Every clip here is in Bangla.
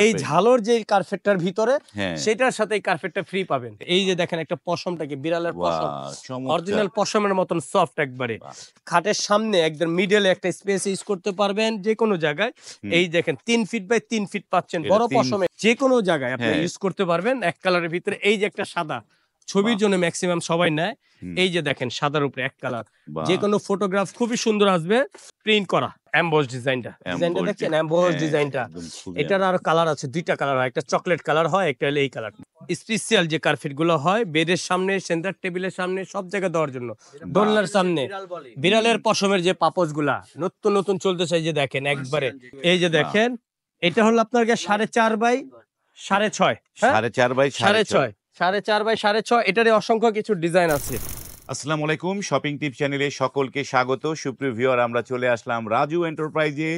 এই ঝালর যে কার্পেটটার ভিতরে সেটার সাথে এই কার্পেটটা ফ্রি পাবেন। এই যে দেখেন একটা পশমটাকে, বিড়ালের পশম, অরিজিনাল পশমের মতন সফট একবারে। খাটের সামনে একদম মিডলে একটা স্পেস ইউজ করতে পারবেন যে কোনো জায়গায়। এই দেখেন 3 ফিট বাই 3 ফিট পাচ্ছেন, বড় পশমে যে কোনো জায়গায় আপনি ইউজ করতে পারবেন। এক কালারের ভিতরে এই যে একটা সাদা, ছবির জন্য ম্যাক্সিমাম সবাই নেয়। এই যে দেখেন সাদার উপরে এক কালার, যে কোনো ফটোগ্রাফ খুবই সুন্দর আসবে। প্রিন্ট করা এমবস ডিজাইনটা দেখেন, এমবস ডিজাইনটা। এটার আরো কালার আছে, দুইটা কালার হয়, একটা চকলেট কালার হয়, একটা হলো এই কালার। স্পেশাল যে কার্পেট গুলো হয় বেডের সামনে, সেন্টার টেবিলের সামনে, সব জায়গায় দেওয়ার জন্য, দোলনার সামনে। বিড়ালের পশমের যে পাপোশ গুলা নতুন নতুন চলতেছে, যে দেখেন একবারে। এই যে দেখেন এটা হলো আপনার 4.5 বাই 6.5, 4.5 বাই 6.5, 4.5 বাই 6.5। এটারে অসংখ্য কিছু ডিজাইন আছে। আসসালামু আলাইকুম, শপিং টিপ চ্যানেলে সকলকে স্বাগত। সুপ্রিয় ভিউয়ার, আমরা চলে আসলাম রাজু এন্টারপ্রাইজে,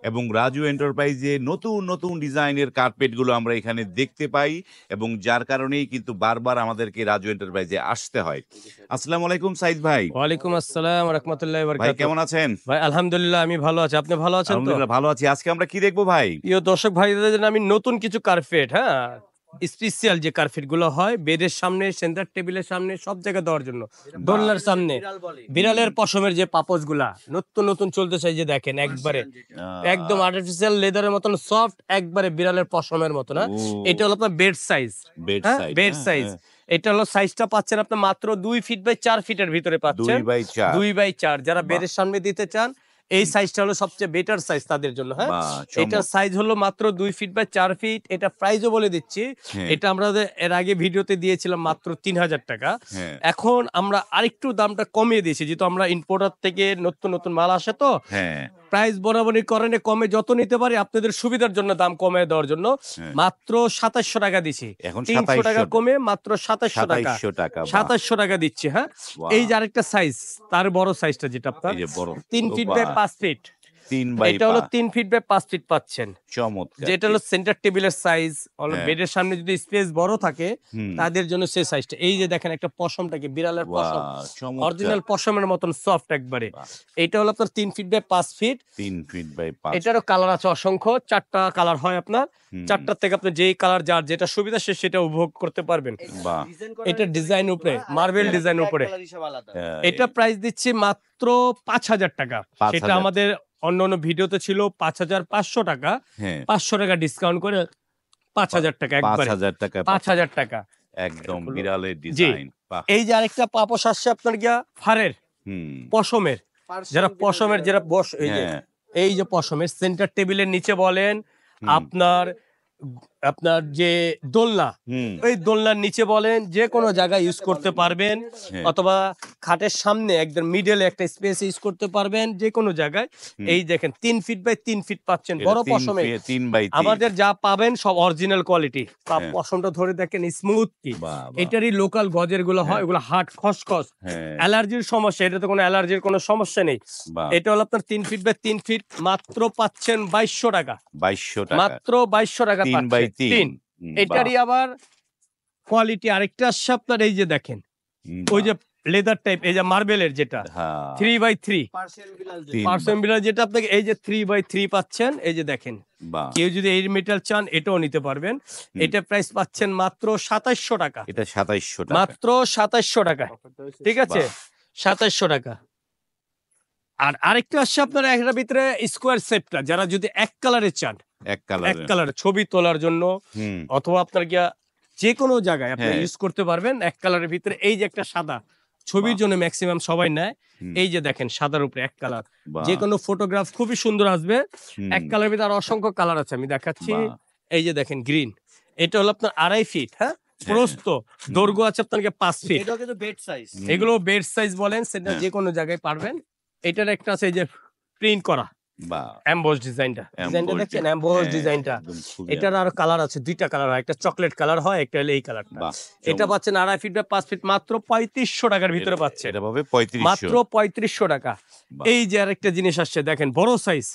এবং রাজু এন্টারপ্রাইজে নতুন নতুন ডিজাইনের কার্পেটগুলো আমরা এখানে দেখতে পাই, এবং যার কারণেই কিন্তু বারবার আমাদেরকে রাজু এন্টারপ্রাইজে আসতে হয়। আসসালামু আলাইকুম সাইদ ভাই। ওয়ালাইকুম আসসালাম ওয়া রাহমাতুল্লাহি ওয়া ভাই বারাকাতুহু। কেমন আছেন? ভাই আলহামদুলিল্লাহ আমি ভালো আছি, আপনি ভালো আছেন তো? আলহামদুলিল্লাহ ভালো আছি। আজকে আমরা কি দেখবো ভাই? প্রিয় দর্শক ভাইদের জন্য আমি নতুন কিছু কার্পেট, স্পেশাল যে কার্পেট গুলো হয় বেডের সামনে, সেন্টার টেবিলের সামনে, সব জায়গায় দেওয়ার জন্য, দোলনার সামনে। বিড়ালের পশমের যে পাপোশ গুলা নতুন নতুন চলতেছে, যে দেখেন একবারে একদম আর্টিফিশিয়াল লেদারের মতন সফট, একবারে বিড়ালের পশমের মতন। এটা হলো আপনার বেড সাইজ, বেড সাইজ। এটা হলো সাইজটা পাচ্ছেন আপনি মাত্র 2 ফিট বাই 4 ফিটের ভিতরে পাচ্ছেন, 2 বাই 4। যারা বেডের সামনে দিতে চান এই সাইজটা হলো সবচেয়ে বেটার সাইজ তাদের জন্য। এটার সাইজ হলো মাত্র 2 ফিট বাই 4 ফিট। এটা প্রাইসও বলে দিচ্ছি, এটা আমরা এর আগে ভিডিওতে দিয়েছিলাম মাত্র 3000 টাকা। এখন আমরা আরেকটু দামটা কমিয়ে দিয়েছি, যেহেতু আমরা ইম্পোর্টার থেকে নতুন নতুন মাল আসে, তো প্রাইস বরাবরই করেন, কমে যত নিতে পারি আপনাদের সুবিধার জন্য দাম কমিয়ে দেওয়ার জন্য মাত্র 2700 টাকা দিচ্ছি। 300 টাকা কমে মাত্র 2700 টাকা, 2700 টাকা দিচ্ছি। এই যে আরেকটা সাইজ, তার বড় সাইজটা, যেটা আপনার 3 ফিট বাই 5 ফিট, এটা হলো 3 ফিট বাই 5 ফিট পাচ্ছেন। চমৎকার। যেটা হলো সেন্টার টেবিলের সাইজ, বেডের সামনে যদি স্পেস বড় থাকে তাদের জন্য সেই সাইজটা। এই যে দেখেন একটা পশমটাকে, বিড়ালের পশম, অরিজিনাল পশমের মতন সফট একবারে। এটা হলো আপনার 3 feet by 5 feet, 3 feet by 5। এটারও কালার আছে অসংখ্য, 4টা কালার হয় আপনার। 4টার থেকে আপনি যেই কালার, যার যেটা সুবিধা সে সেটা উপভোগ করতে পারবেন। এটা ডিজাইন উপরে, মার্বেল ডিজাইন উপরে। এটা প্রাইস দিচ্ছি মাত্র 5000 টাকা। সেটা আমাদের অন্য অন্য ভিডিওতে ছিল 5500 টাকা, 500 টাকা ডিসকাউন্ট করে 5000 টাকা, একবারে 5000 টাকা একদম বিড়ালের ডিজাইন। এই যে আরেকটা পাপোশ আসছে আপনার ফারের পশমের, যারা পশমের যারা বস, এই যে পশমের সেন্টার টেবিলের নিচে বলেন, আপনার যে দোলনা, ওই দোলনার নিচে বলেন, যে কোনো জায়গায় ইউজ করতে পারবেন, অথবা খাটের সামনে একদম মিডলে একটা স্পেস ইউজ করতে পারবেন যে কোনো জায়গায়। এই দেখেন 3 ফিট বাই 3 ফিট পাচ্ছেন, বড় পশমে। আমাদের যা পাবেন সব অরিজিনাল কোয়ালিটি। পশমটা ধরে দেখেন স্মুথ, কি এটারই লোকাল গজের গুলো হয়, ওগুলো হার্ড খসখস। অ্যালার্জির সমস্যা, এটা তো কোনো অ্যালার্জির কোনো সমস্যা নেই। এটা হলো আপনার 3 ফিট বাই 3 ফিট, মাত্র পাচ্ছেন 2200 টাকা, মাত্র 2200 টাকা পাচ্ছেন। এটারই আবার কোয়ালিটি আরেকটা আসছে আপনার, এই যে দেখেন ওই যে লেদার টাইপ, এই যে মার্বেলের যেটা 3x3 পার্সেন্ট বিলাল, যেটা আপনাকে এই যে 3x3 পাচ্ছেন। এই যে দেখেন, কেউ যদি এই মেটাল চান এটাও নিতে পারবেন। এটা প্রাইস পাচ্ছেন মাত্র 2700 টাকা, এটা 2700 টাকা, মাত্র 2700 টাকা। ঠিক আছে, 2700 টাকা। আর আরেকটা আসছে আপনার এর ভিতরে স্কোয়ার শেপটা, যারা যদি এক কালারে চান, এক কালার ছবি তোলার জন্য, অথবা আপনার যে কোনো জায়গায় আপনি ইউজ করতে পারবেন এক কালারের ভিতরে। এই যে একটা সাদা, ছবির জন্য ম্যাক্সিমাম সবাই নেয়। এই যে দেখেন সাদার উপরে এক কালার, যে কোনো ফটোগ্রাফ খুবই সুন্দর আসবে। এক কালারের ভিতরে আর অসংখ্য কালার আছে, আমি দেখাচ্ছি। এই যে দেখেন গ্রিন, এটা হলো আপনার 2.5 ফিট, প্রস্থ, দৈর্ঘ্য আছে আপনার 5 ফিট। এগুলো বেড সাইজ বলেন, সেটা যে কোনো জায়গায় পারবেন। এটার একটা আছে এই যে প্রিন্ট করা এমবস ডিজাইনটা দেখছেন, এমবস ডিজাইনটা। এটার আরো কালার আছে, দুইটা কালার হয়, একটা চকলেট কালার হয়, একটা হলো এই কালারটা। এটা পাচ্ছেন 2.5 ফিট বাই 5 ফিট, মাত্র 3500 টাকার ভিতরে পাচ্ছেন, মাত্র 3500 টাকা। এই যে আরেকটা জিনিস আসছে দেখেন, বড় সাইজ,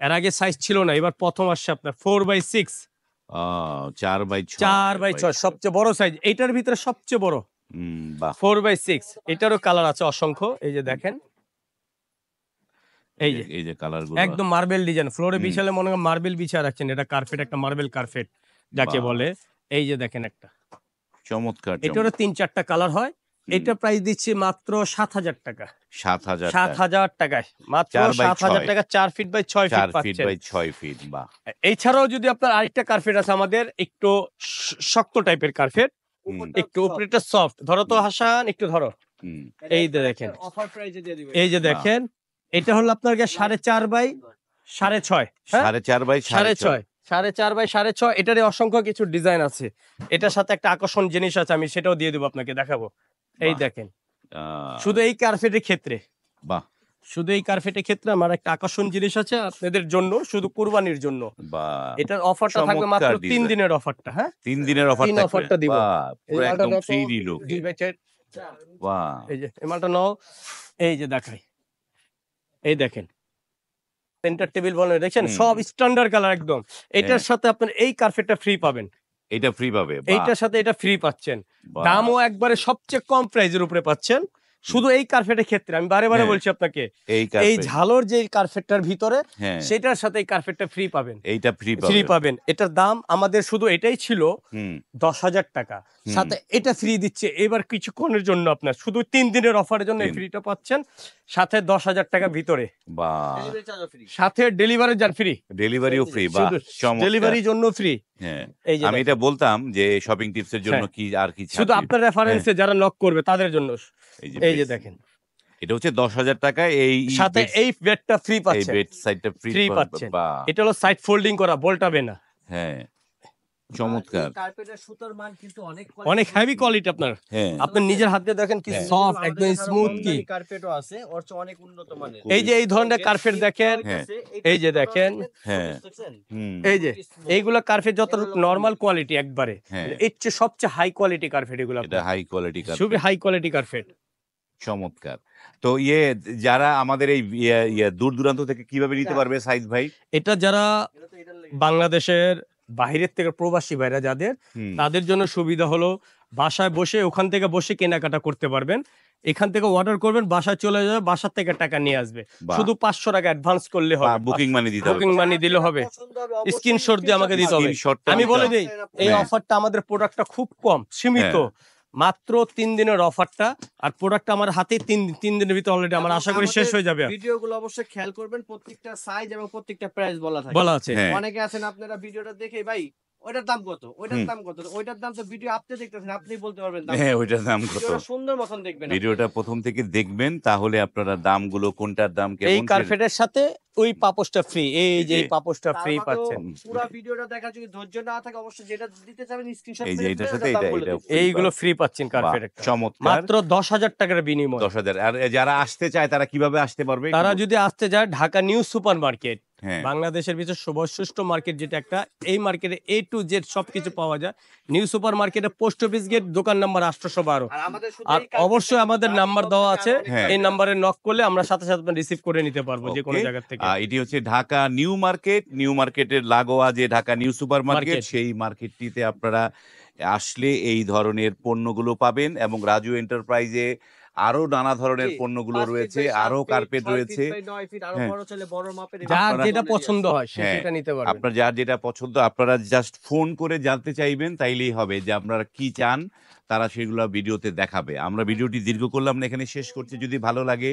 এর আগে সাইজ ছিল না, এবার প্রথম আসছে আপনার 4x6, 4x6 সবচেয়ে বড় সাইজ। এটার ভিতরে সবচেয়ে বড় 4x6। এটারও কালার আছে অসংখ্য, এই যে দেখেন, এই যে এই যে কালার গুলো একদম মার্বেল ডিজাইন, ফ্লোরে হুম। বিছালে মনে হয় মার্বেল বিছায় রাখছেন, এটা কার্পেট, একটা মার্বেল কার্পেট যাকে বাহ। বলে। এই যে দেখেন একটা, চমৎকার এটারও ৩-৪টা কালার হয়। হুম। এটা প্রাইস দিচ্ছি মাত্র ৭,০০০ টাকা। ৭,০০০ ৭,০০০ টাকায় মাত্র 4 বাই ৭,০০০ 6 টাকা, ৪ ফিট বাই ৬ ফিট 4 ফিট পাচ্ছেন। By 6 feet. বাহ। এছাড়াও যদি আপনার আরেকটা কার্পেট আছে আমাদের, একটু শক্ত টাইপের কার্পেট, হুম। একটু উপরেটা সফট। ধরো তো হাসান, একটু ধরো। হুম। এই যে দেখেন, অফার প্রাইসে দিয়ে দিবেন। এই যে দেখেন, এটা হলো আপনার 4.5 বাই 6.5, হ্যাঁ 4.5 বাই 6.5 4.5 বাই 6.5। এটারই অসংখ্য কিছু ডিজাইন আছে। এটার সাথে একটা আকর্ষণ জিনিস আছে, আমি সেটাও দিয়ে দেবো আপনাকে, দেখাবো। এই বাহ। দেখেন, শুধু এই কার্পেটের ক্ষেত্রে, বাহ। শুধু এই কার্পেটের ক্ষেত্রে আমার একটা আকর্ষণ জিনিস আছে আপনাদের জন্য, শুধু কুরবানির জন্য। বাহ। এটার অফারটা থাকবে মাত্র চমৎকার 3 design। দিনের অফারটা, হ্যাঁ 3 দিনের অফার 3 থাকবে। অফারটা দিব। বাহ, পুরো এই মালটা একদম নাও তো, 3D লুক। 2 বাই 4। বাহ। এই যে এই মালটা নাও, এই যে দেখাই, এই দেখেন সেন্টার টেবিল বলে, দেখছেন হুম। সব স্ট্যান্ডার্ড কালার একদম। এটার হ্যাঁ। সাথে আপনার এই কার্পেটটা ফ্রি পাবেন, এটা ফ্রি পাবে। বাহ। এইটার সাথে এটা ফ্রি পাচ্ছেন। বাহ। দামও একবারে সবচেয়ে কম প্রাইজের উপরে পাচ্ছেন। শুধু এই কার্পেটের ক্ষেত্রে আমি বারে বারে হ্যাঁ। বলছি আপনাকে, এই এই কার্পেট। ঝালর যে কার্পেটটার ভিতরে, হ্যাঁ। সেটার সাথে এই কার্পেটটা ফ্রি পাবেন, এইটা ফ্রি ফ্রি পাবে। পাবেন। এটার দাম আমাদের শুধু এটাই ছিল হুম। 10,000 টাকা, হুম। সাথে এটা ফ্রি দিচ্ছে এবার কিছুক্ষণের জন্য, আপনার শুধু 3 দিনের অফারের জন্য এই 3 ফ্রিটা পাচ্ছেন, সাথে 10,000 টাকা ভিতরে, বাহ। ডেলিভারি চার্জও ফ্রি। সাথে ডেলিভারি যার ফ্রি, ডেলিভারিও ফ্রি। বাহ, শুধু চমৎকার। ডেলিভারির জন্য ফ্রি। হ্যাঁ। এই যে আমি দেখেন, এটা বলতাম যে শপিং টিপসের জন্য হ্যাঁ। কি আর কি ছাড় শুধু দিবেন? আপনার রেফারেন্সে যারা নক করবে তাদের জন্য। এই যে বেড। দেখেন, এটা হচ্ছে 10,000 টাকায় এই সাথে বেড, এই বেডটা ফ্রি এই পাচ্ছেন, বেড সাইডটা ফ্রি ফ্রি পাচ্ছেন। বাহ। এটা হলো সাইড ফোল্ডিং করা, বলটাবে না, হ্যাঁ, চমৎকার। এই কার্পেটের সুতার মান কিন্তু অনেক অনেক হেভি কোয়ালিটি। আপনার হ্যাঁ। আপনি নিজের হাতে দেখেন কি হ্যাঁ। সফট, একদম স্মুথ কি। কার্পেটও আছে, ওর চেয়ে অনেক উন্নত মানের। এই যে এই ধরনের কার্পেট দেখেন, হ্যাঁ। এই যে দেখেন, হ্যাঁ। দেখছেন? হুম। এই যে এইগুলো কার্পেট যত নরমাল কোয়ালিটি একবারে, হ্যাঁ। এর চেয়ে সবচেয়ে হাই কোয়ালিটি কার্পেট এগুলো, এটা হাই কোয়ালিটি খুবই হাই কোয়ালিটি কার্পেট। চমৎকার। তো যারা আমাদের এই দূর দূরান্ত থেকে কিভাবে নিতে পারবে সাইজ ভাই? এটা যারা এটা তো এটার লেগে। বাংলাদেশের বাইরের থেকে প্রবাসী ভাইরা যাদের, হুম। তাদের জন্য সুবিধা হলো বাসায় বসে, ওখান থেকে বসে কেনাকাটা করতে পারবেন। এখান থেকে অর্ডার করবেন, বাসায় চলে যাবে, বাসা থেকে টাকা নিয়ে আসবে। বাহ। শুধু 500 টাকা অ্যাডভান্স করলে হবে, বুকিং মানি দিতে হবে। বুকিং মানি দিলে হবে, পছন্দ হবে অবশ্যই স্ক্রিনশট দিয়ে আমাকে দিতে হবে। স্ক্রিনশটটা আমি দিতে বলে হবে। দিই, এই হ্যাঁ। অফারটা আমাদের প্রোডাক্টটা খুব কম, সীমিত, মাত্র 3 দিনের অফারটা। আর প্রোডাক্টটা আমার হাতে 3 দিনের ভিতরে অলরেডি আমার আশা করি শেষ হয়ে যাবে। ভিডিওগুলো অবশ্যই খেয়াল করবেন, প্রত্যেকটা সাইজ এবং প্রত্যেকটা প্রাইস বলা থাকে। বলা আছে, হ্যাঁ। অনেকে আছেন আপনারা ভিডিওটা দেখে ভাই ওইটার দাম কত, ওইটার দাম কত, ওইটার দাম তো ভিডিও আপনি দেখতেছেন, আপনি বলতে পারবেন দাম হ্যাঁ, কত। ওইটার দাম কত? ভিডিওটা সুন্দর মতন দেখবেন আপনি। ভিডিওটা প্রথম থেকে দেখবেন, তাহলে আপনারা দামগুলো কোনটার দাম এই কেমন কার্পেটের সাথে ওই পাপোশটা ফ্রি, এই যে এই পাপোশটা তার ফ্রি মানে পাচ্ছেন। পুরো ভিডিওটা দেখার যদি ধৈর্য না থাকে অবশ্যই যেটা দিতে চাবেন স্ক্রিনশট এই যে মেরে এটার দিবেন, সাথে ওটার দাম এটা বলে এটা দিবেন। এইগুলো ফ্রি পাচ্ছেন বাহ, কার্পেট একটা, চমৎকার। মাত্র 10,000 টাকার বিনিময়। 10,000। আর যারা আসতে চায় তারা কিভাবে আসতে পারবে? তারা যদি আসতে যায়, ঢাকা নিউ সুপার মার্কেট, হ্যাঁ। বাংলাদেশের ভিতর সর্বশ্রেষ্ঠ মার্কেট যেটা একটা, এই মার্কেটে A to Z সবকিছু পাওয়া যায়। নিউ সুপার মার্কেটে পোস্ট অফিস গেট, দোকান নাম্বার 812। আর আমাদের শুধু আর এই কার্পেটটা অবশ্যই আমাদের কিন্তু নাম্বার দেওয়া আছে, হ্যাঁ। এই নাম্বারে নক করলে আমরা সাথে সাথে রিসিভ করে নিতে পারবো যে কোনো ওকে। জায়গা থেকে। এটি হচ্ছে ঢাকা নিউ মার্কেট, নিউ মার্কেটের লাগোয়া যে Dhaka new super market, market. সেই মার্কেটটিতে আপনারা আসলে এই ধরনের পণ্যগুলো পাবেন। এবং রাজু এন্টারপ্রাইজে আরো নানা ধরনের পণ্যগুলো রয়েছে, আরো কার্পেট রয়েছে। 9 ফিট আরো হ্যাঁ। বড় চলে বড় মাপের যার আপনারা- যেটা পছন্দ হয় সে হ্যাঁ, সেটা নিতে পারবেন। আপনার যার যেটা পছন্দ, আপনারা জাস্ট ফোন করে জানতে চাইবেন, তাইলেই হবে যে আপনারা কি চান, তারা সেগুলো ভিডিওতে দেখাবে। আমরা ভিডিওটি দীর্ঘ করলাম না, এখানে শেষ করছি। যদি ভালো লাগে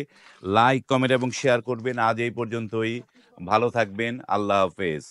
লাইক, কমেন্ট এবং শেয়ার করবেন। আজ এই পর্যন্তই, ভালো থাকবেন, আল্লাহ হাফেজ।